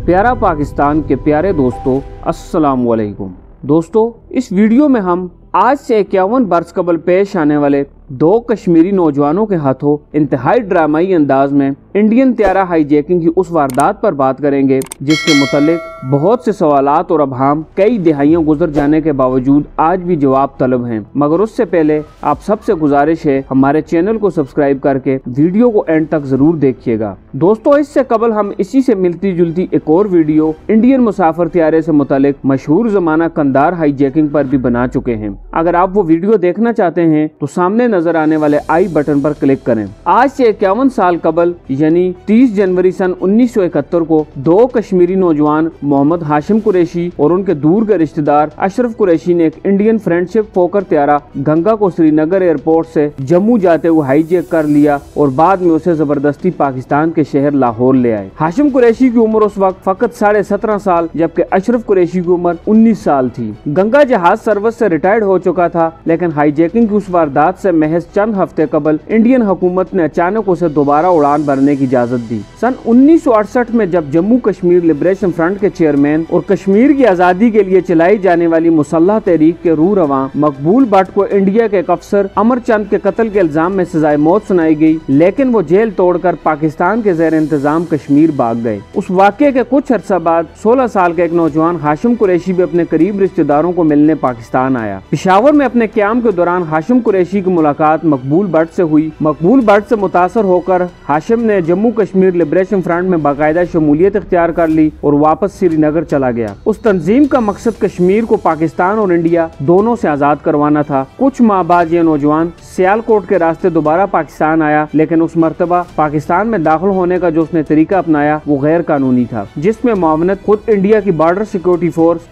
प्यारा पाकिस्तान के प्यारे दोस्तों, अस्सलाम वालेकुम। दोस्तों, इस वीडियो में हम आज से 51 बरस कबल पेश आने वाले 2 कश्मीरी नौजवानों के हाथों इंतहाई ड्रामाई अंदाज में इंडियन त्यारा हाईजैकिंग की उस वारदात पर बात करेंगे जिसके मुतालिक बहुत से सवालात और अबहाम कई दिहाइयां गुजर जाने के बावजूद आज भी जवाब तलब हैं। मगर उससे पहले आप सबसे गुजारिश है हमारे चैनल को सब्सक्राइब करके वीडियो को एंड तक जरूर देखिएगा। दोस्तों, इससे कबल हम इसी से मिलती जुलती एक और वीडियो इंडियन मुसाफिर त्यारे से मुतालिक मशहूर जमाना कंधार हाईजैकिंग पर भी बना चुके हैं। अगर आप वो वीडियो देखना चाहते हैं तो सामने नजर आने वाले आई बटन पर क्लिक करें। आज से 51 साल कबल यानी 30 जनवरी सन 1971 को 2 कश्मीरी नौजवान मोहम्मद हाशिम कुरैशी और उनके दूर के रिश्तेदार अशरफ कुरैशी ने एक इंडियन फ्रेंडशिप फोकर त्यारा गंगा को श्रीनगर एयरपोर्ट से जम्मू जाते हुए हाईजैक कर लिया और बाद में उसे जबरदस्ती पाकिस्तान के शहर लाहौर ले आए। हाशिम कुरैशी की उम्र उस वक्त फकत 17.5 साल जबकि अशरफ कुरैशी की उम्र 19 साल थी। गंगा जहाज सर्विस से रिटायर्ड हो चुका था, लेकिन हाईजैकिंग की उस वारदात से महज चंद हफ्ते कबल इंडियन हुकूमत ने अचानक उसे दोबारा उड़ान भरने की इजाजत दी। सन 1968 में जब जम्मू कश्मीर लिबरेशन फ्रंट के चेयरमैन और कश्मीर की आजादी के लिए चलाई जाने वाली मुसल्लह तहरीक के रूरवां मकबूल भट्ट को इंडिया के एक अफसर अमरचंद के कत्ल के इल्जाम में सजाए मौत सुनाई गई, लेकिन वो जेल तोड़कर पाकिस्तान के ज़ेर इंतजाम कश्मीर भाग गए। उस वाक़े के कुछ अर्सा बाद 16 साल का एक नौजवान हाशिम कुरैशी भी अपने करीब रिश्तेदारों को मिलने पाकिस्तान आया। पेशावर में अपने क्याम के दौरान हाशिम कुरैशी की मुलाकात मकबूल भट्ट से हुई। मकबूल भट्ट से मुतासर होकर हाशिम ने जम्मू कश्मीर लिबरेशन फ्रंट में बाकायदा शमूलियत इख्तियार कर ली और वापस श्रीनगर चला गया। उस तंजीम का मकसद कश्मीर को पाकिस्तान और इंडिया दोनों से आजाद करवाना था। कुछ माह बाद ये नौजवान सियालकोट के रास्ते दोबारा पाकिस्तान आया, लेकिन उस मर्तबा पाकिस्तान में दाखिल होने का जो उसने तरीका अपनाया वो गैर कानूनी था, जिसमें मुआवनत खुद इंडिया की बॉर्डर सिक्योरिटी फोर्स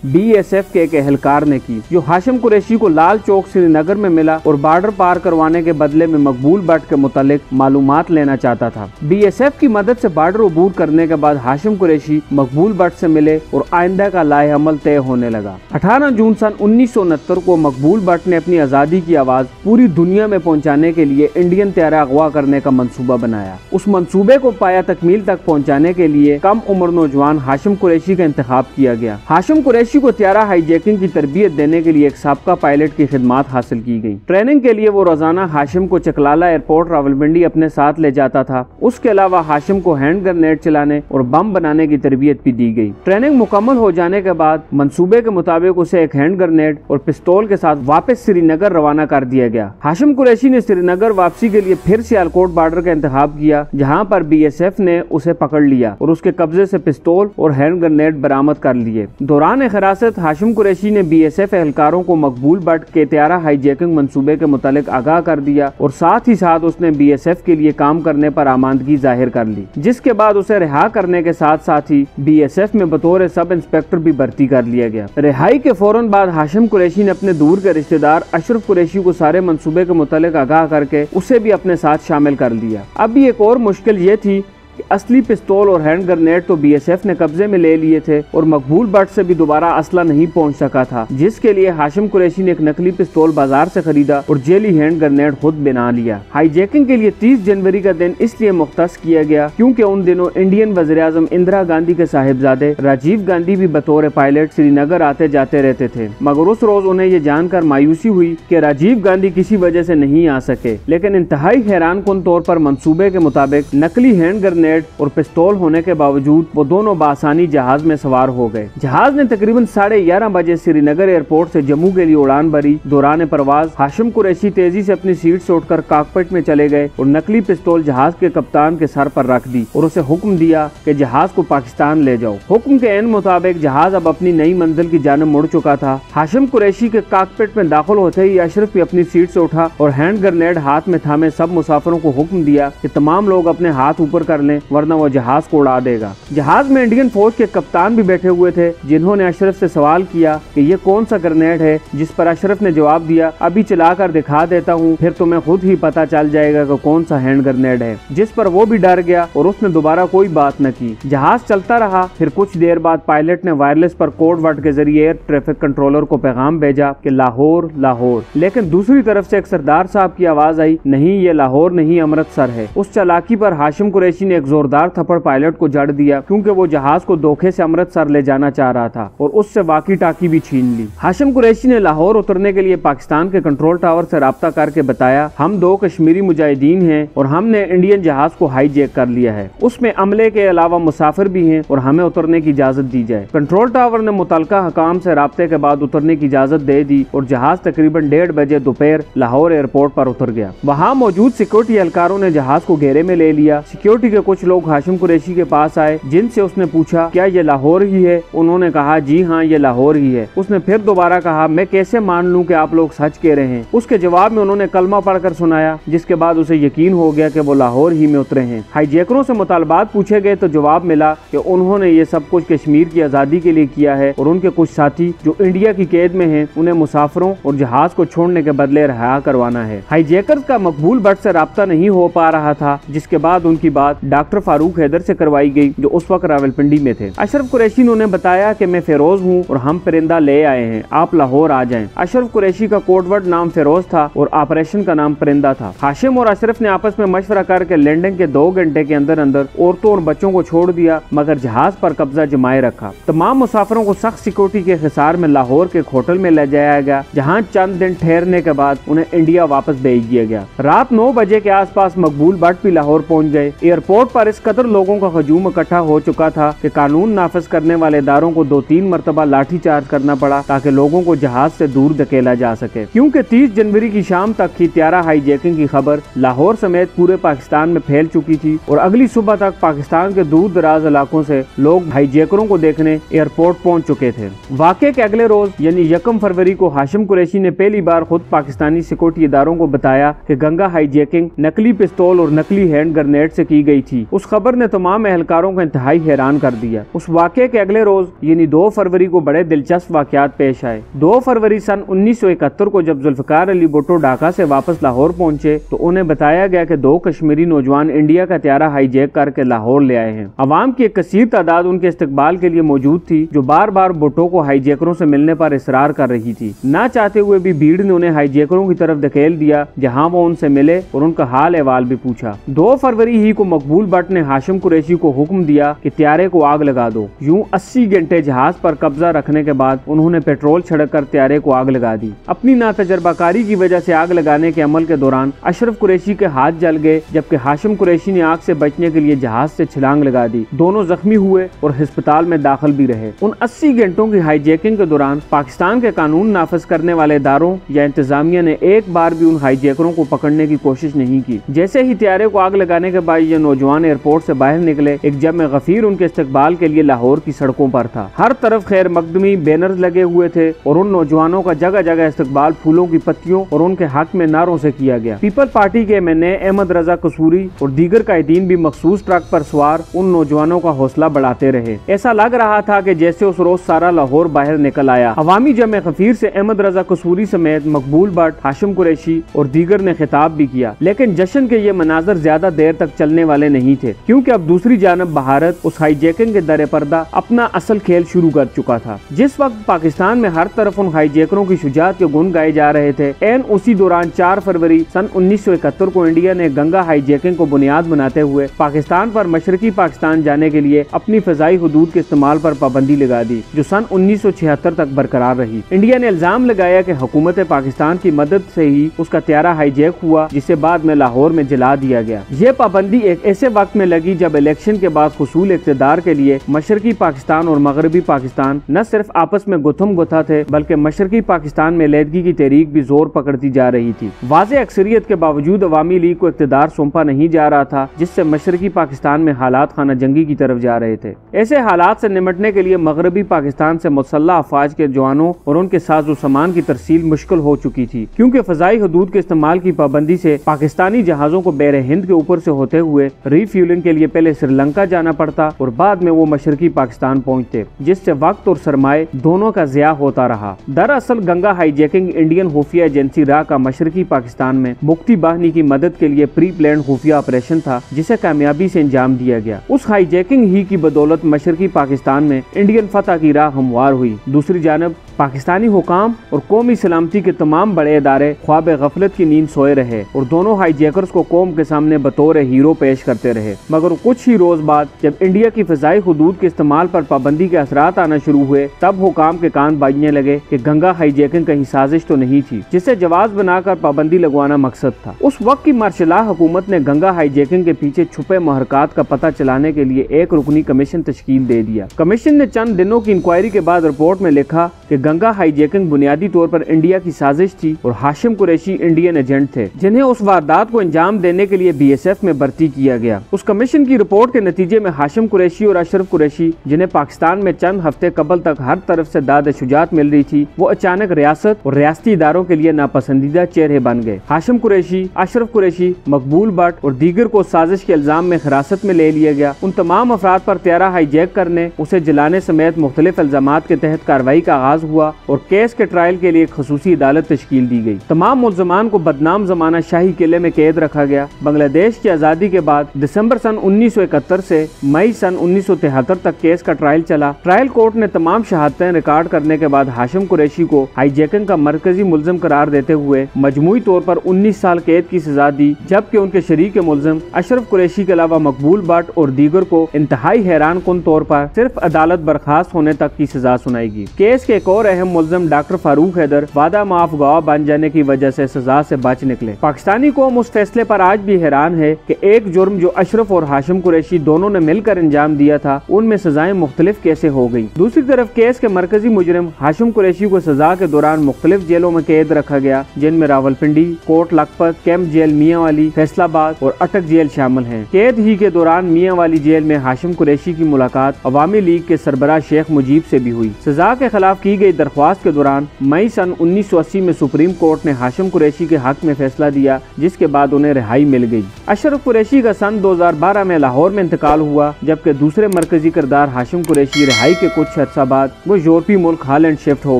BSF के एक एहलकार ने की, जो हाशिम कुरैशी को लाल चौक श्रीनगर में मिला और बॉर्डर पार करवाने के बदले में मकबूल भट्ट के मुतालिक मालूमात लेना चाहता था। BSF की मदद से बॉर्डर अबूर करने के बाद हाशिम कुरैशी मकबूल भट्ट से मिले और आइंदा का लाए अमल तय होने लगा। 18 जून सन 1969 को मकबूल भट्ट ने अपनी आजादी की आवाज पूरी दुनिया में पहुंचाने के लिए इंडियन त्यारा अगवा करने का मंसूबा बनाया। उस मंसूबे को पाया तकमील तक पहुंचाने के लिए कम उम्र नौजवान हाशिम कुरैशी का इंतखाब किया गया। हाशिम कुरैशी को त्यारा हाईजैकिंग की तरबियत देने के लिए एक साबका पायलट की खिदमात हासिल की गई। ट्रेनिंग के लिए वो रोजाना हाशिम को चकलाला एयरपोर्ट रावलपिंडी अपने साथ ले जाता था। उसके अलावा हाशिम को हैंड ग्रेनेड चलाने और बम बनाने की तरबियत भी दी गई। ट्रेनिंग मुकम्मल हो जाने के बाद मंसूबे के मुताबिक उसे एक हैंड ग्रेनेड और पिस्तौल के साथ वापस श्रीनगर रवाना कर दिया गया। हाशिम कुरैशी ने श्रीनगर वापसी के लिए फिर सियालकोट बॉर्डर का इंतखाब किया, जहां पर BSF ने उसे पकड़ लिया और उसके कब्जे से पिस्तौल और हैंड ग्रेनेड बरामद कर लिए। दौरान हिरासत हाशिम कुरैशी ने BSF एहलकारों को मकबूल भट्ट के त्यारा हाईजैकिंग मंसूबे के मुतालिक आगाह कर दिया और साथ ही साथ उसने BSF के लिए काम करने पर आमादगी जाहिर कर ली, जिसके बाद उसे रिहा करने के साथ साथ ही BSF में बतौर सब इंस्पेक्टर भी भर्ती कर लिया गया। रिहाई के फौरन बाद हाशिम कुरैशी ने अपने दूर के रिश्तेदार अशरफ कुरैशी को सारे मंसूबे के मुतालिक आगाह करके उसे भी अपने साथ शामिल कर लिया। अब भी एक और मुश्किल ये थी कि असली पिस्तौल और हैंड ग्रेनेड तो BSF ने कब्जे में ले लिए थे और मकबूल भट्ट से भी दोबारा असला नहीं पहुंच सका था, जिसके लिए हाशिम कुरैशी ने एक नकली पिस्तौल बाजार से खरीदा और जेली हैंड ग्रेनेड खुद बना लिया। हाईजैकिंग के लिए 30 जनवरी का दिन इसलिए मुख्तस किया गया क्योंकि उन दिनों इंडियन वज़ीर-ए-आज़म इंदिरा गांधी के साहिबजादे राजीव गांधी भी बतौर पायलट श्रीनगर आते जाते रहते थे। मगर उस रोज उन्हें ये जानकर मायूसी हुई कि राजीव गांधी किसी वजह से नहीं आ सके, लेकिन इंतहाई हैरान कुन तौर पर मंसूबे के मुताबिक नकली हैंड ग्रेनेड और पिस्तौल होने के बावजूद वो दोनों बासानी जहाज में सवार हो गए। जहाज ने तकरीबन 11:30 बजे श्रीनगर एयरपोर्ट से जम्मू के लिए उड़ान भरी। दौरान परवाज हाशिम कुरैशी तेजी से अपनी सीट से उठकर कॉकपिट में चले गए और नकली पिस्तौल जहाज के कप्तान के सर पर रख दी और उसे हुक्म दिया कि जहाज को पाकिस्तान ले जाओ। हुक्म के एन मुताबिक जहाज अब अपनी नई मंजिल की जानिब मुड़ चुका था। हाशिम कुरैशी के कॉकपिट में दाखिल होते ही अशरफ भी अपनी सीट से उठा और हैंड ग्रेनेड हाथ में थामे सब मुसाफिरों को हुक्म दिया कि तमाम लोग अपने हाथ ऊपर कर लें, वरना वो जहाज को उड़ा देगा। जहाज में इंडियन फौज के कप्तान भी बैठे हुए थे, जिन्होंने अशरफ से सवाल किया कि ये कौन सा ग्रेनेड है, जिस पर अशरफ ने जवाब दिया, अभी चलाकर दिखा देता हूँ, फिर तुम्हें खुद ही पता चल जाएगा कि कौन सा हैंड ग्रेनेड है। जिस पर वो भी डर गया और उसने दोबारा कोई बात न की। जहाज चलता रहा। फिर कुछ देर बाद पायलट ने वायरलेस पर कोड वर्ड के जरिए एयर ट्रैफिक कंट्रोलर को पैगाम भेजा कि लाहौर लाहौर, लेकिन दूसरी तरफ से एक सरदार साहब की आवाज आई, नहीं ये लाहौर नहीं अमृतसर है। उस चालाकी पर हाशिम कुरैशी ने एक एक जोरदार थप्पड़ पायलट को जड़ दिया क्योंकि वो जहाज को धोखे से अमृतसर ले जाना चाह रहा था और उससे वाकी टाकी भी छीन ली। हाशिम कुरैशी ने लाहौर उतरने के लिए पाकिस्तान के कंट्रोल टावर से राब्ता करके बताया, हम 2 कश्मीरी मुजाहिदीन हैं और हमने इंडियन जहाज को हाईजैक कर लिया है, उसमें अमले के अलावा मुसाफिर भी हैं और हमें उतरने की इजाजत दी जाए। कंट्रोल टावर ने मुतलका हकाम से राब्ते के बाद उतरने की इजाजत दे दी और जहाज तकरीबन 1:30 बजे दोपहर लाहौर एयरपोर्ट पर उतर गया। वहाँ मौजूद सिक्योरिटी एहलकारों ने जहाज को घेरे में ले लिया। सिक्योरिटी के कुछ लोग हाशिम कुरैशी के पास आए जिनसे उसने पूछा, क्या ये लाहौर ही है? उन्होंने कहा, जी हाँ, ये लाहौर ही है। उसने फिर दोबारा कहा, मैं कैसे मान लूं कि आप लोग सच कह रहे हैं? उसके जवाब में उन्होंने कलमा पढ़कर सुनाया, जिसके बाद उसे यकीन हो गया कि वो लाहौर ही में उतरे हैं। हाईजैकरों से मुतालबात पूछे गए तो जवाब मिला कि उन्होंने ये सब कुछ कश्मीर की आज़ादी के लिए किया है और उनके कुछ साथी जो इंडिया की कैद में हैं उन्हें मुसाफिरों और जहाज को छोड़ने के बदले रिहा करवाना है। हाईजैकर्स का मकबूल बट से राब्ता नहीं हो पा रहा था, जिसके बाद उनकी बात डॉक्टर फारूक हैदर से करवाई गई जो उस वक्त रावलपिंडी में थे। अशरफ कुरैशी ने उन्हें बताया कि मैं फेरोज हूँ और हम परिंदा ले आए हैं, आप लाहौर आ जाएं। अशरफ कुरैशी का कोडवर्ड नाम फेरोज था और ऑपरेशन का नाम परिंदा था। हाशिम और अशरफ ने आपस में मशवरा करके लैंडिंग के 2 घंटे के अंदर अंदर औरतों और बच्चों को छोड़ दिया, मगर जहाज पर कब्जा जमाए रखा। तमाम मुसाफिरों को सख्त सिक्योरिटी के हिसार में लाहौर के होटल में ले जाया गया, जहाँ चंद दिन ठहरने के बाद उन्हें इंडिया वापस भेज दिया गया। रात 9 बजे के आसपास मकबूल बट भी लाहौर पहुँच गए। एयरपोर्ट पर इस कदर लोगों का हजूम इकट्ठा हो चुका था कि कानून नाफिज करने वाले इदारों को 2-3 मरतबा लाठी चार्ज करना पड़ा ताकि लोगों को जहाज से दूर धकेला जा सके, क्योंकि 30 जनवरी की शाम तक की 13 हाईजैकिंग की खबर लाहौर समेत पूरे पाकिस्तान में फैल चुकी थी और अगली सुबह तक पाकिस्तान के दूर दराज इलाकों से लोग हाईजैकरों को देखने एयरपोर्ट पहुंच चुके थे। वाक़े के अगले रोज यानी 1 फरवरी को हाशिम कुरैशी ने पहली बार खुद पाकिस्तानी सिक्योरिटी इदारों को बताया कि गंगा हाईजैकिंग नकली पिस्तौल और नकली हैंड ग्रेनेड से की गई थी। उस खबर ने तमाम एहलकारों को इंतहाई हैरान कर दिया। उस वाक़े के अगले रोज यानी 2 फरवरी को बड़े दिलचस्प वाक़यात पेश आए। 2 फरवरी सन 1971 को जब जुल्फिकार अली भुट्टो ढाका से वापस लाहौर पहुंचे तो उन्हें बताया गया कि 2 कश्मीरी नौजवान इंडिया का त्यारा हाईजैक करके लाहौर ले आए हैं। अवाम की एक कसीर तादाद उनके इस्तकबाल के लिए मौजूद थी, जो बार बार भुट्टो को हाईजैकरों से मिलने पर इसरार कर रही थी। ना चाहते हुए भी भीड़ ने उन्हें हाईजैकरों की तरफ धकेल दिया, जहाँ वो उनसे मिले और उनका हाल अहवाल भी पूछा। 2 फरवरी ही को मकबूल बट ने हाशिम कुरैशी को हुक्म दिया कि त्यारे को आग लगा दो। यूं 80 घंटे जहाज पर कब्जा रखने के बाद उन्होंने पेट्रोल छिड़क कर त्यारे को आग लगा दी। अपनी नातजर्बाकारी की वजह से आग लगाने के अमल के दौरान अशरफ कुरैशी के हाथ जल गए, जबकि हाशिम कुरैशी ने आग से बचने के लिए जहाज से छलांग लगा दी। दोनों जख्मी हुए और अस्पताल में दाखिल भी रहे। उन 80 घंटों की हाईजैकिंग के दौरान पाकिस्तान के कानून नाफिज करने वाले इदारों या इंतजामिया ने एक बार भी उन हाईजैकरों को पकड़ने की कोशिश नहीं की। जैसे ही त्यारे को आग लगाने के बाद ये नौजवान एयरपोर्ट से बाहर निकले, एक जमे गफीर उनके इस्तकबाल के लिए लाहौर की सड़कों पर था। हर तरफ खैर मकदमी बैनर्स लगे हुए थे और उन नौजवानों का जगह जगह इस्तकबाल फूलों की पत्तियों और उनके हक में नारों से किया गया। पीपल पार्टी के MNA अहमद रजा कसूरी और दीगर कायदीन भी मखसूस ट्रक पर सवार उन नौजवानों का हौसला बढ़ाते रहे। ऐसा लग रहा था कि जैसे उस रोज सारा लाहौर बाहर निकल आया। अवामी जमे गफीर से अहमद रजा कसूरी समेत मकबूल बट, हाशिम कुरैशी और दीगर ने खिताब भी किया, लेकिन जश्न के ये मनाजर ज्यादा देर तक चलने वाले नहीं थे, क्योंकि अब दूसरी जानब भारत उस हाईजैकिंग के दर पर्दा अपना असल खेल शुरू कर चुका था। जिस वक्त पाकिस्तान में हर तरफ उन हाईजैकरों की शुजाअत के गुण गाए जा रहे थे, एन उसी दौरान 4 फरवरी सन 1971 को इंडिया ने गंगा हाईजैकिंग को बुनियाद बनाते हुए पाकिस्तान पर मशरकी पाकिस्तान जाने के लिए अपनी फजाई हुदूद के इस्तेमाल पर पाबंदी लगा दी, जो सन 1976 तक बरकरार रही। इंडिया ने इल्जाम लगाया कि हुकूमत पाकिस्तान की मदद से ही उसका त्यारा हाईजैक हुआ, जिसे बाद में लाहौर में जला दिया गया। ये पाबंदी एक ऐसे वक्त में लगी जब इलेक्शन के बाद हुसूल इक़्तिदार के लिए मशरकी पाकिस्तान और मगरबी पाकिस्तान न सिर्फ आपस में गुथम गुथा थे, बल्कि मशरकी पाकिस्तान में लैदगी की तहरीक भी जोर पकड़ती जा रही थी। वाज़े अक्सरियत के बावजूद अवामी लीग को इक़्तिदार सौंपा नहीं जा रहा था, जिससे मशरकी पाकिस्तान में हालात खाना जंगी की तरफ जा रहे थे। ऐसे हालात से निमटने के लिए मगरबी पाकिस्तान से मुसल्लह अफवाज के जवानों और उनके साजो सामान की तरसील मुश्किल हो चुकी थी, क्योंकि फजाई हुदूद के इस्तेमाल की पाबंदी से पाकिस्तानी जहाजों को बहरे हिंद के ऊपर से होते हुए रीफ्यूलिंग के लिए पहले श्रीलंका जाना पड़ता और बाद में वो मशरकी पाकिस्तान पहुंचते, जिससे वक्त और सरमाए दोनों का ज़िया होता रहा। दरअसल गंगा हाईजैकिंग इंडियन खुफिया एजेंसी रा का मशरकी पाकिस्तान में मुक्ति बाहिनी की मदद के लिए प्री प्लान खुफिया ऑपरेशन था, जिसे कामयाबी से अंजाम दिया गया। उस हाईजैकिंग ही की बदौलत मशरकी पाकिस्तान में इंडियन फतह की राह हमवार हुई। दूसरी जानब पाकिस्तानी हुकाम और कौमी सलामती के तमाम बड़े इदारे ख्वाब गफलत की नींद सोए रहे और दोनों हाईजैकर्स को कौम के सामने बतौर हीरो पेश करते रहे। मगर कुछ ही रोज बाद जब इंडिया की फ़िज़ाई हुदूद के इस्तेमाल पर पाबंदी के असरात आना शुरू हुए, तब हुकाम के कान बाजने लगे कि गंगा हाईजैकिंग कहीं साजिश तो नहीं थी जिसे जवाब बनाकर पाबंदी लगवाना मकसद था। उस वक्त की मार्शल हुकूमत ने गंगा हाईजैकिंग के पीछे छुपे महरकात का पता चलाने के लिए एक रुकनी कमीशन तश्कील दे दिया। कमीशन ने चंद दिनों की इंक्वायरी के बाद रिपोर्ट में लिखा कि गंगा हाईजैकिंग बुनियादी तौर पर इंडिया की साजिश थी और हाशिम कुरैशी इंडियन एजेंट थे जिन्हें उस वारदात को अंजाम देने के लिए BSF में भर्ती किया गया। उस कमीशन की रिपोर्ट के नतीजे में हाशिम कुरैशी और अशरफ कुरैशी, जिन्हें पाकिस्तान में चंद हफ्ते कबल तक हर तरफ से दाद शुजात मिल रही थी, वो अचानक रियासत और रियासती इदारों के लिए नापसंदीदा चेहरे बन गए। हाशिम कुरैशी, अशरफ कुरैशी, मकबूल भट्ट और दीगर को साजिश के इल्जाम में हिरासत में ले लिया गया। उन तमाम अफराद पर त्यारा हाईजैक करने, उसे जलाने समेत मुख्तलिफ इल्जामात के तहत कार्रवाई का आगाज हुआ और केस के ट्रायल के लिए एक खसूसी अदालत तश्कील दी गई। तमाम मुल्ज़मान को बदनाम जमाना शाही किले में कैद रखा गया। बांग्लादेश की आज़ादी के बाद दिसंबर सन 1971 से मई सन 1973 तक केस का ट्रायल चला। ट्रायल कोर्ट ने तमाम शहादतें रिकॉर्ड करने के बाद हाशिम कुरैशी को हाईजैकिंग का मरकजी मुल्ज़िम करार देते हुए मजमूई तौर पर 19 साल कैद की सजा दी, जबकि उनके शरीक मुल्ज़िम अशरफ कुरैशी के अलावा मकबूल भट्ट और दीगर को इंतहाई हैरान कुन तौर पर सिर्फ अदालत बर्खास्त होने तक की सजा सुनाएगी। केस के एक और अहम मुल्ज़िम डॉक्टर फारूक हैदर वादा माफ गवाह बन जाने की वजह से सजा से बच निकले। पाकिस्तानी कौम उस फैसले पर आज भी हैरान है कि एक जुर्म जो अशरफ और हाशिम कुरैशी दोनों ने मिलकर अंजाम दिया था, उनमें सजाएं मुख्तलिफ कैसे हो गयी। दूसरी तरफ केस के मरकजी मुजरिम हाशिम कुरैशी को सजा के दौरान मुख्तलिफ जेलों में कैद रखा गया, जिनमें रावलपिंडी, कोट लखपत, कैंप जेल मियांवाली, फैसलाबाद और अटक जेल शामिल हैं। कैद ही के दौरान मियांवाली जेल में हाशिम कुरैशी की मुलाकात अवामी लीग के सरबराह शेख मुजीब से भी हुई। सजा के खिलाफ की गई दरख्वास्त के दौरान मई सन 1980 में सुप्रीम कोर्ट ने हाशिम कुरैशी के हक में फैसला दिया, जिसके बाद उन्हें रिहाई मिल गई। अशरफ कुरैशी का सन 2012 में लाहौर में इंतकाल हुआ, जबकि दूसरे मरकजी किरदार हाशिम कुरैशी रिहाई के कुछ अर्सा बाद वो यूरोपीय मुल्क हालैंड शिफ्ट हो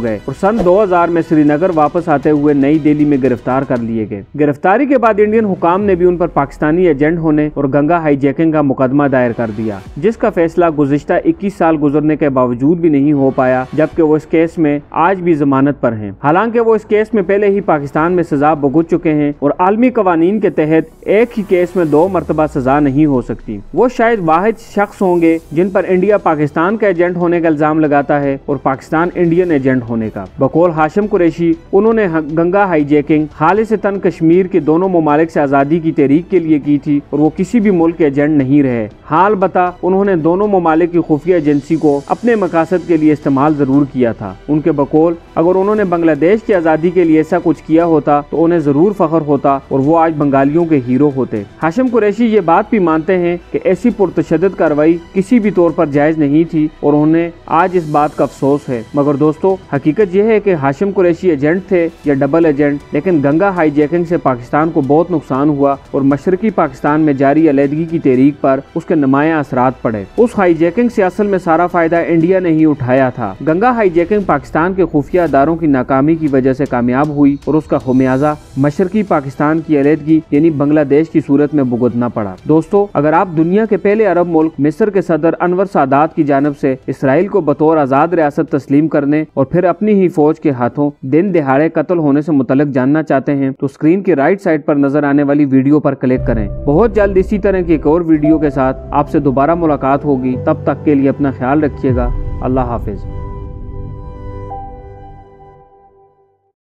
गए और सन 2000 में श्रीनगर वापस आते हुए नई दिल्ली में गिरफ्तार कर लिए गए। गिरफ्तारी के बाद इंडियन हुकाम ने भी उन पर पाकिस्तानी एजेंट होने और गंगा हाईजैकिंग का मुकदमा दायर कर दिया, जिसका फैसला गुज़िश्ता 21 साल गुजरने के बावजूद भी नहीं हो पाया, जबकि वो इस केस में आज भी जमानत पर हैं। हालांकि वो इस केस में पहले ही पाकिस्तान में सजा भुगत चुके हैं और आलमी कवानीन के तहत एक ही केस में 2 मरतबा सजा नहीं हो सकती। वो शायद वाहिद शख्स होंगे जिन पर इंडिया पाकिस्तान का एजेंट होने का इल्जाम लगाता है और पाकिस्तान इंडियन एजेंट होने का। बकौल हाशिम कुरैशी, उन्होंने गंगा हाईजैकिंग खालिसतन कश्मीर के दोनों ममालिक से आज़ादी की तहरीक के लिए की थी और वो किसी भी मुल्क के एजेंट नहीं रहे। हाल बता उन्होंने दोनों ममालिक की खुफिया एजेंसी को अपने मकासद के लिए इस्तेमाल जरूर किया था। उनके बकौल अगर उन्होंने बांग्लादेश की आज़ादी के लिए ऐसा कुछ किया होता तो उन्हें जरूर फख्र होता और वो आज बंगालियों के हीरो होते। हाशिम कुरैशी ये बात भी मानते हैं कि ऐसी पुरतशद्दद कार्रवाई किसी भी तौर पर जायज नहीं थी और उन्हें आज इस बात का अफसोस है। मगर दोस्तों, हकीकत यह है कि हाशिम कुरैशी एजेंट थे या डबल एजेंट, लेकिन गंगा हाईजैकिंग से पाकिस्तान को बहुत नुकसान हुआ और मशरकी पाकिस्तान में जारी अलहदगी की तहरीक पर उसके नुमायां असरात पड़े। उस हाईजैकिंग से असल में सारा फायदा इंडिया ने ही उठाया था। गंगा हाईजैकिंग पाकिस्तान के खुफिया अदारों की नाकामी की वजह से कामयाब हुई और उसका खुमियाजा मशरकी पाकिस्तान की अलहदगी यानी बांग्लादेश की सूरत में भुगतना पड़ा। दोस्तों, अगर आप दुनिया के पहले अरब मुल्क मिस्र के सदर अनवर सादात की जानिब से इसराइल को बतौर आज़ाद रियासत तस्लीम करने और फिर अपनी ही फौज के हाथों दिन दिहाड़े कत्ल होने से मुतल्लिक जानना चाहते हैं तो स्क्रीन की राइट साइड पर नजर आने वाली वीडियो पर क्लिक करें। बहुत जल्द इसी तरह की एक और वीडियो के साथ आपसे दोबारा मुलाकात होगी। तब तक के लिए अपना ख्याल रखिएगा। अल्लाह हाफिज।